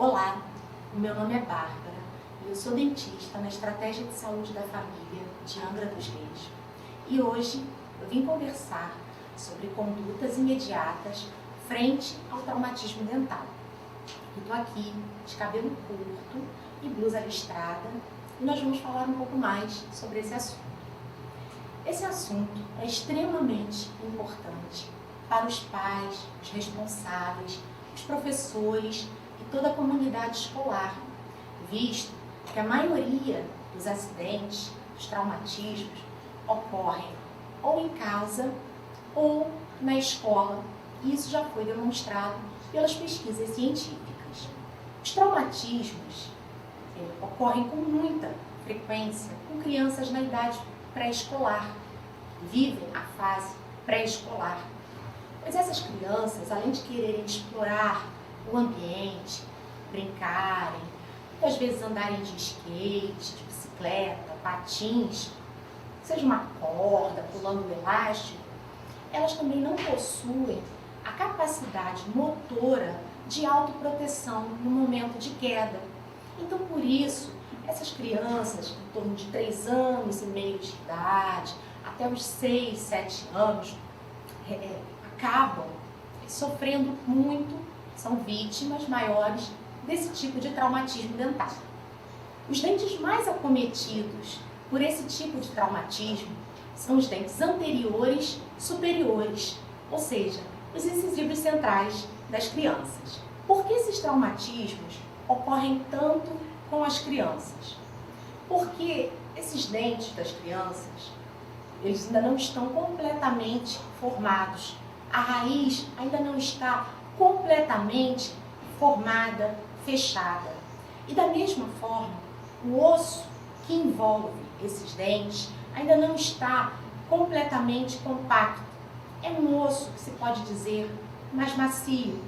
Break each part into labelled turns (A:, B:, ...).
A: Olá, o meu nome é Bárbara e eu sou dentista na Estratégia de Saúde da Família de Angra dos Reis. E hoje eu vim conversar sobre condutas imediatas frente ao traumatismo dental. Eu estou aqui de cabelo curto e blusa listrada e nós vamos falar um pouco mais sobre esse assunto. Esse assunto é extremamente importante para os pais, os responsáveis, os professores e toda a comunidade escolar, visto que a maioria dos acidentes, dos traumatismos, ocorrem ou em casa ou na escola, e isso já foi demonstrado pelas pesquisas científicas. Os traumatismos ocorrem com muita frequência com crianças na idade pré-escolar, vivem a fase pré-escolar. Pois essas crianças, além de quererem explorar o ambiente, brincarem, muitas vezes andarem de skate, de bicicleta, patins, seja uma corda, pulando o elástico, elas também não possuem a capacidade motora de autoproteção no momento de queda. Então, por isso, essas crianças, em torno de 3 anos e meio de idade, até os 6, 7 anos, acabam sofrendo muito, são vítimas maiores desse tipo de traumatismo dental. Os dentes mais acometidos por esse tipo de traumatismo são os dentes anteriores superiores, ou seja, os incisivos centrais das crianças. Por que esses traumatismos ocorrem tanto com as crianças? Porque esses dentes das crianças, eles ainda não estão completamente formados. A raiz ainda não está completamente formada, fechada. E da mesma forma, o osso que envolve esses dentes ainda não está completamente compacto. É um osso que se pode dizer mais macio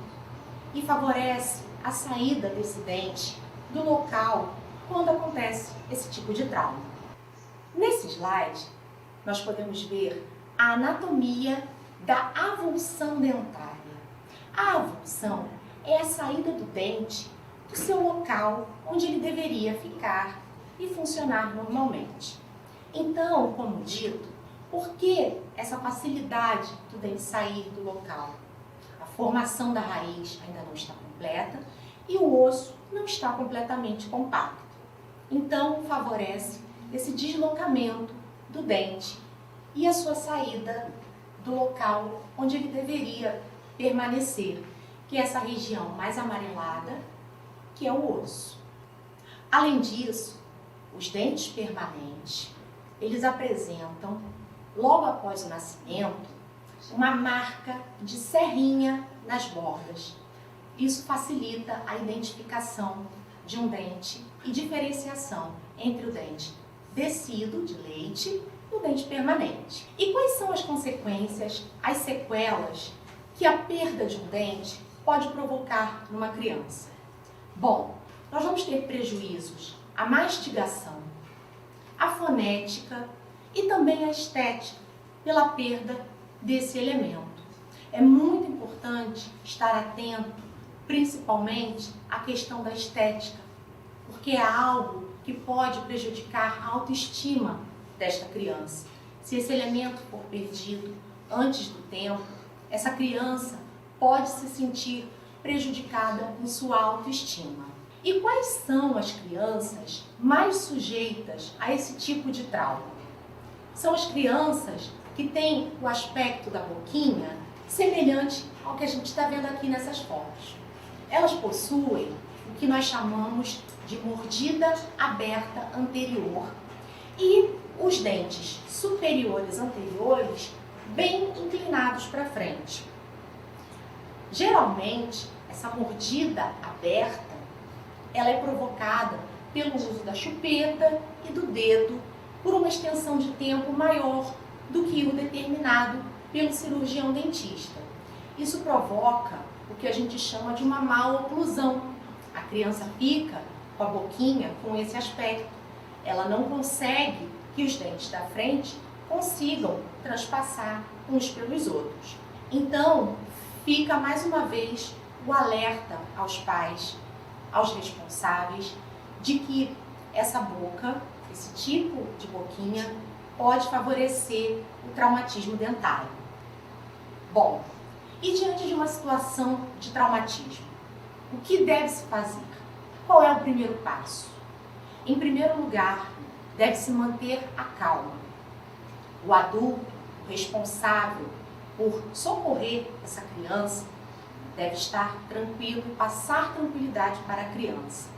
A: e favorece a saída desse dente do local quando acontece esse tipo de trauma. Nesse slide, nós podemos ver a anatomia da avulsão dentária. A avulsão é a saída do dente do seu local onde ele deveria ficar e funcionar normalmente. Então, como dito, por que essa facilidade do dente sair do local? A formação da raiz ainda não está completa e o osso não está completamente compacto. Então, favorece esse deslocamento do dente e a sua saída do local onde ele deveria permanecer, que é essa região mais amarelada, que é o osso. Além disso, os dentes permanentes, eles apresentam, logo após o nascimento, uma marca de serrinha nas bordas. Isso facilita a identificação de um dente e diferenciação entre o dente descido de leite e o dente permanente. E quais são as consequências, as sequelas que a perda de um dente pode provocar numa criança? Bom, nós vamos ter prejuízos à mastigação, à fonética e também à estética pela perda desse elemento. É muito importante estar atento, principalmente à questão da estética, porque é algo que pode prejudicar a autoestima desta criança. Se esse elemento for perdido antes do tempo, essa criança pode se sentir prejudicada em sua autoestima. E quais são as crianças mais sujeitas a esse tipo de trauma? São as crianças que têm o aspecto da boquinha semelhante ao que a gente está vendo aqui nessas fotos. Elas possuem o que nós chamamos de mordida aberta anterior e os dentes superiores anteriores bem inclinados para frente. Geralmente, essa mordida aberta, ela é provocada pelo uso da chupeta e do dedo por uma extensão de tempo maior do que o determinado pelo cirurgião dentista. Isso provoca o que a gente chama de uma maloclusão. A criança fica com a boquinha com esse aspecto. Ela não consegue que os dentes da frente consigam transpassar uns pelos outros. Então, fica mais uma vez o alerta aos pais aos responsáveis de que essa boca, esse tipo de boquinha, pode favorecer o traumatismo dentário. Bom, e diante de uma situação de traumatismo, o que deve-se fazer? Qual é o primeiro passo? Em primeiro lugar, deve-se manter a calma. O adulto, o responsável por socorrer essa criança, deve estar tranquilo e passar tranquilidade para a criança.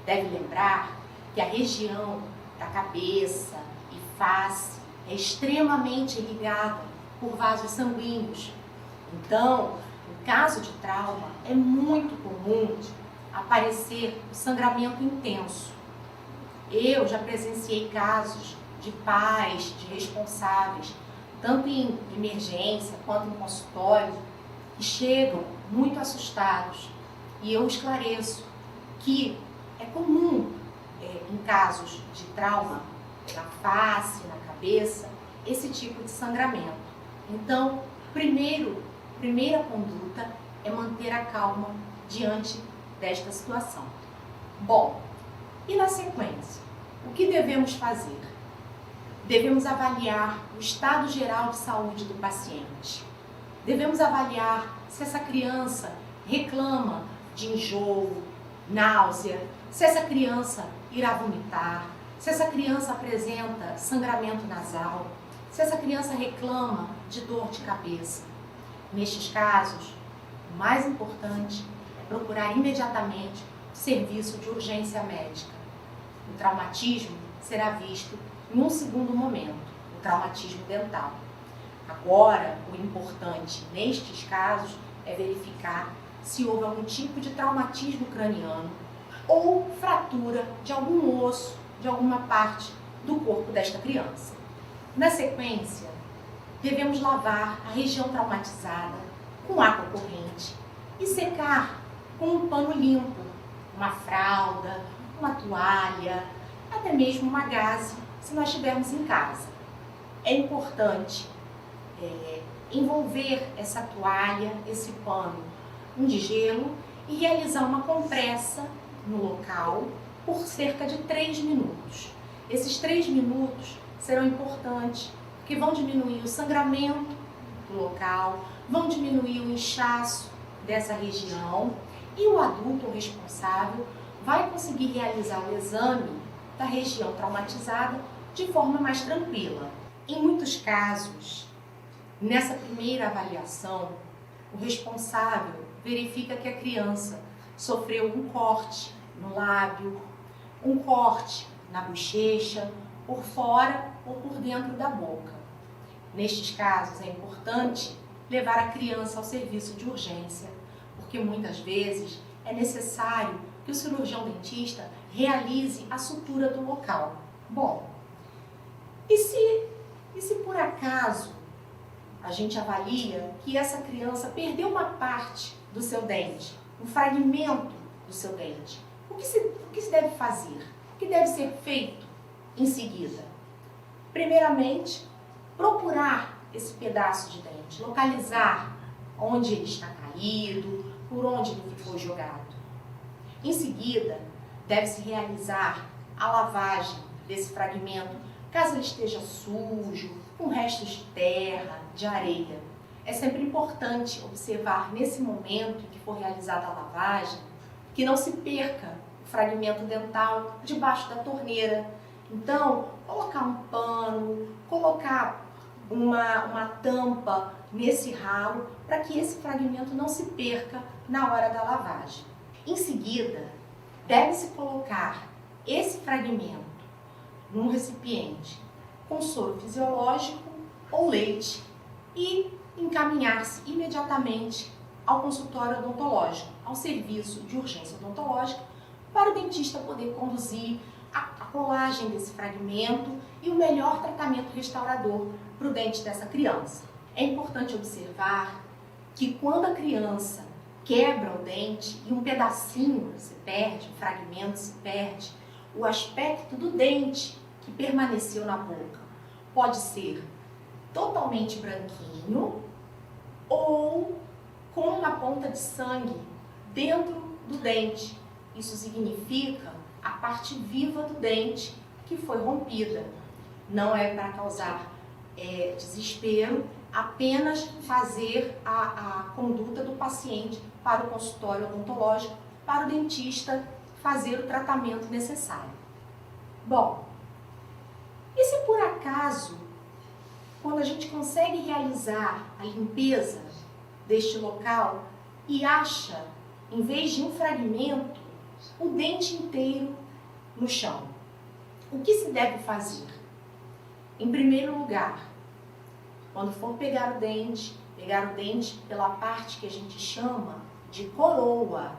A: Deve lembrar que a região da cabeça e face é extremamente irrigada por vasos sanguíneos. Então, em caso de trauma, é muito comum aparecer o sangramento intenso. Eu já presenciei casos de pais, de responsáveis, tanto em emergência quanto em consultório, que chegam muito assustados. E eu esclareço que é comum, em casos de trauma na face, na cabeça, esse tipo de sangramento. Então, primeira conduta é manter a calma diante desta situação. Bom, e na sequência, o que devemos fazer? Devemos avaliar o estado geral de saúde do paciente. Devemos avaliar se essa criança reclama de enjoo, náusea, se essa criança irá vomitar, se essa criança apresenta sangramento nasal, se essa criança reclama de dor de cabeça. Nestes casos, o mais importante é procurar imediatamente o serviço de urgência médica. O traumatismo será visto em um segundo momento, o traumatismo dental. Agora, o importante nestes casos é verificar se houve algum tipo de traumatismo craniano ou fratura de algum osso, de alguma parte do corpo desta criança. Na sequência, devemos lavar a região traumatizada com água corrente e secar com um pano limpo, uma fralda, uma toalha, até mesmo uma gaze, se nós estivermos em casa. É importante envolver essa toalha, esse pano, de gelo e realizar uma compressa no local por cerca de 3 minutos. Esses 3 minutos serão importantes porque vão diminuir o sangramento do local, vão diminuir o inchaço dessa região e o adulto responsável vai conseguir realizar o exame da região traumatizada de forma mais tranquila. Em muitos casos, nessa primeira avaliação, o responsável verifica que a criança sofreu um corte no lábio, um corte na bochecha, por fora ou por dentro da boca. Nestes casos, é importante levar a criança ao serviço de urgência, porque muitas vezes é necessário que o cirurgião dentista realize a sutura do local. Bom, e se por acaso a gente avalia que essa criança perdeu uma parte do seu dente, um fragmento do seu dente, o que se deve fazer? O que deve ser feito em seguida? Primeiramente, procurar esse pedaço de dente, localizar onde ele está caído, por onde ele foi jogado. Em seguida, deve-se realizar a lavagem desse fragmento, caso ele esteja sujo, com restos de terra, de areia. É sempre importante observar nesse momento em que for realizada a lavagem, que não se perca o fragmento dental debaixo da torneira. Então, colocar um pano, colocar uma tampa nesse ralo para que esse fragmento não se perca na hora da lavagem. Em seguida, deve-se colocar esse fragmento num recipiente com soro fisiológico ou leite e encaminhar-se imediatamente ao consultório odontológico, ao serviço de urgência odontológica, para o dentista poder conduzir a colagem desse fragmento e o melhor tratamento restaurador para o dente dessa criança. É importante observar que quando a criança quebra o dente e um pedacinho se perde, um fragmento se perde, o aspecto do dente que permaneceu na boca pode ser totalmente branquinho ou com uma ponta de sangue dentro do dente. isso significa a parte viva do dente que foi rompida. Não é para causar desespero, apenas fazer a conduta do paciente para o consultório odontológico, para o dentista fazer o tratamento necessário. Bom, e se por acaso, quando a gente consegue realizar a limpeza deste local e acha, em vez de um fragmento, o dente inteiro no chão? O que se deve fazer? Em primeiro lugar, quando for pegar o dente pela parte que a gente chama de coroa.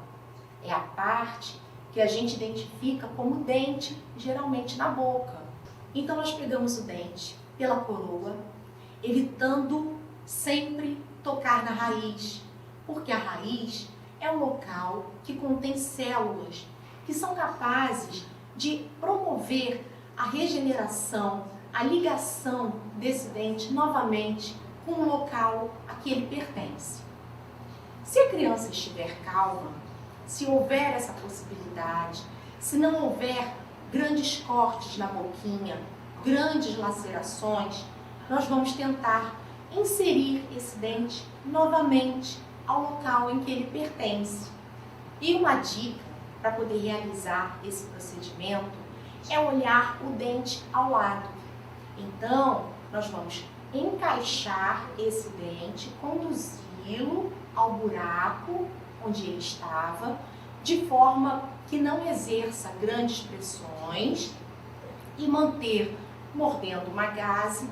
A: É a parte que a gente identifica como dente, geralmente na boca. Então nós pegamos o dente pela coroa, evitando sempre tocar na raiz, porque a raiz é um local que contém células que são capazes de promover a regeneração, a ligação desse dente novamente com o local a que ele pertence. Se a criança estiver calma, se houver essa possibilidade, se não houver grandes cortes na boquinha, grandes lacerações, nós vamos tentar inserir esse dente novamente ao local em que ele pertence. E uma dica para poder realizar esse procedimento é olhar o dente ao lado. Então, nós vamos encaixar esse dente, conduzi-lo ao buraco onde ele estava, de forma que não exerça grandes pressões e manter mordendo uma gaze,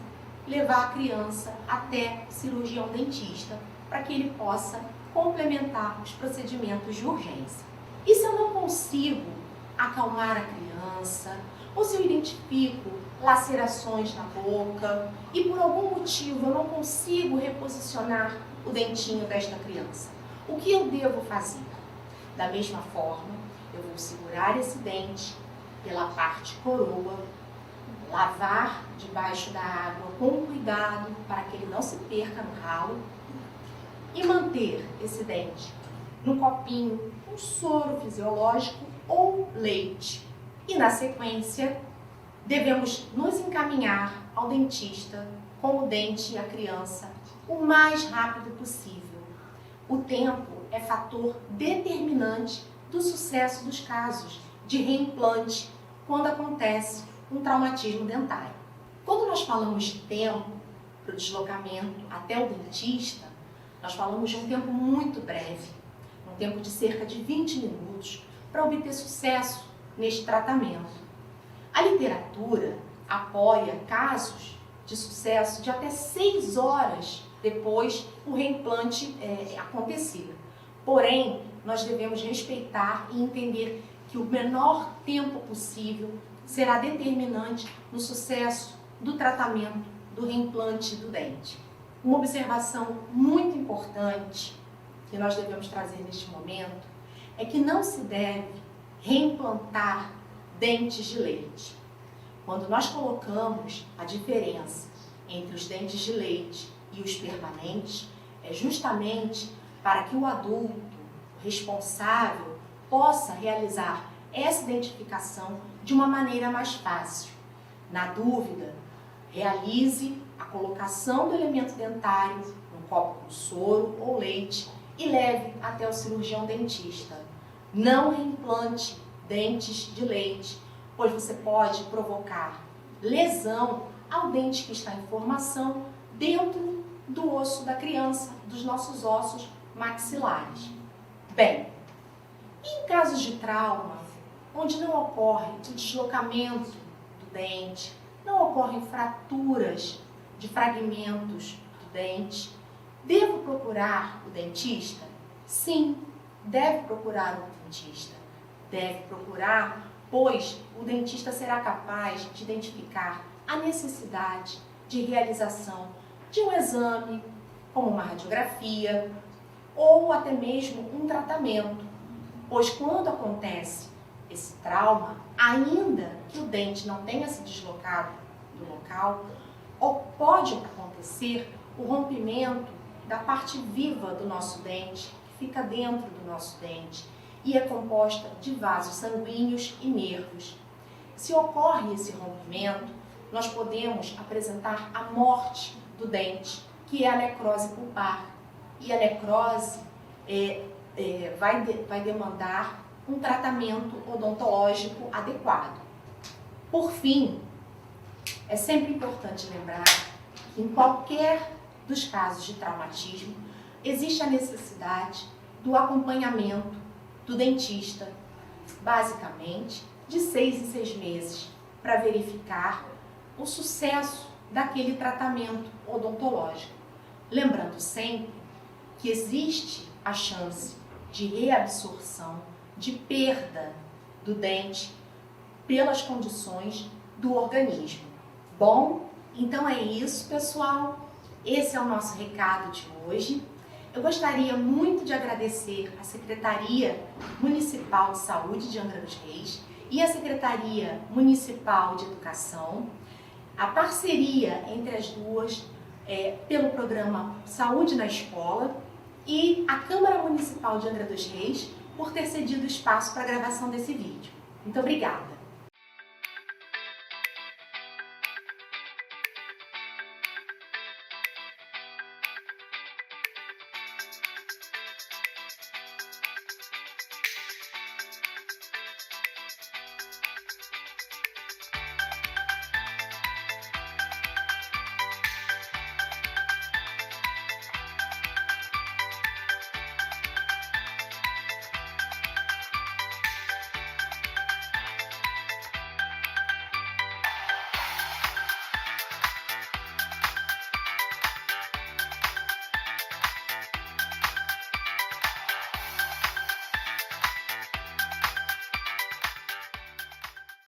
A: levar a criança até o cirurgião dentista para que ele possa complementar os procedimentos de urgência. E se eu não consigo acalmar a criança, ou se eu identifico lacerações na boca e por algum motivo eu não consigo reposicionar o dentinho desta criança, o que eu devo fazer? Da mesma forma, eu vou segurar esse dente pela parte coroa, lavar debaixo da água com cuidado para que ele não se perca no ralo e manter esse dente no copinho com soro fisiológico ou leite. E na sequência, devemos nos encaminhar ao dentista com o dente e a criança o mais rápido possível. O tempo é fator determinante do sucesso dos casos de reimplante quando acontece um traumatismo dentário. Quando nós falamos de tempo para o deslocamento até o dentista, nós falamos de um tempo muito breve, um tempo de cerca de 20 minutos para obter sucesso neste tratamento. A literatura apoia casos de sucesso de até 6 horas depois o reimplante acontecer. Porém, nós devemos respeitar e entender que o menor tempo possível será determinante no sucesso do tratamento do reimplante do dente. Uma observação muito importante que nós devemos trazer neste momento é que não se deve reimplantar dentes de leite. Quando nós colocamos a diferença entre os dentes de leite e os permanentes, é justamente para que o adulto, o responsável, possa realizar essa identificação de uma maneira mais fácil. Na dúvida, realize a colocação do elemento dentário num copo com soro ou leite e leve até o cirurgião dentista. Não reimplante dentes de leite, pois você pode provocar lesão ao dente que está em formação dentro do osso da criança, dos nossos ossos maxilares. Bem, em casos de trauma, onde não ocorre o deslocamento do dente, não ocorrem fraturas de fragmentos do dente, devo procurar o dentista? Sim, deve procurar o dentista. Deve procurar, pois o dentista será capaz de identificar a necessidade de realização de um exame, como uma radiografia, ou até mesmo um tratamento, pois quando acontece esse trauma, ainda que o dente não tenha se deslocado do local, ou pode acontecer o rompimento da parte viva do nosso dente, que fica dentro do nosso dente. e é composta de vasos sanguíneos e nervos. Se ocorre esse rompimento, nós podemos apresentar a morte do dente, que é a necrose pulpar. E a necrose vai demandar um tratamento odontológico adequado. Por fim, é sempre importante lembrar que em qualquer dos casos de traumatismo, existe a necessidade do acompanhamento do dentista, basicamente de 6 em 6 meses, para verificar o sucesso daquele tratamento odontológico. Lembrando sempre que existe a chance de reabsorção, de perda do dente pelas condições do organismo. Bom, então é isso, pessoal. Esse é o nosso recado de hoje. Eu gostaria muito de agradecer à Secretaria Municipal de Saúde de Angra dos Reis e à Secretaria Municipal de Educação, a parceria entre as duas pelo programa Saúde na Escola e a Câmara Municipal de Angra dos Reis por ter cedido espaço para a gravação desse vídeo. Muito obrigada!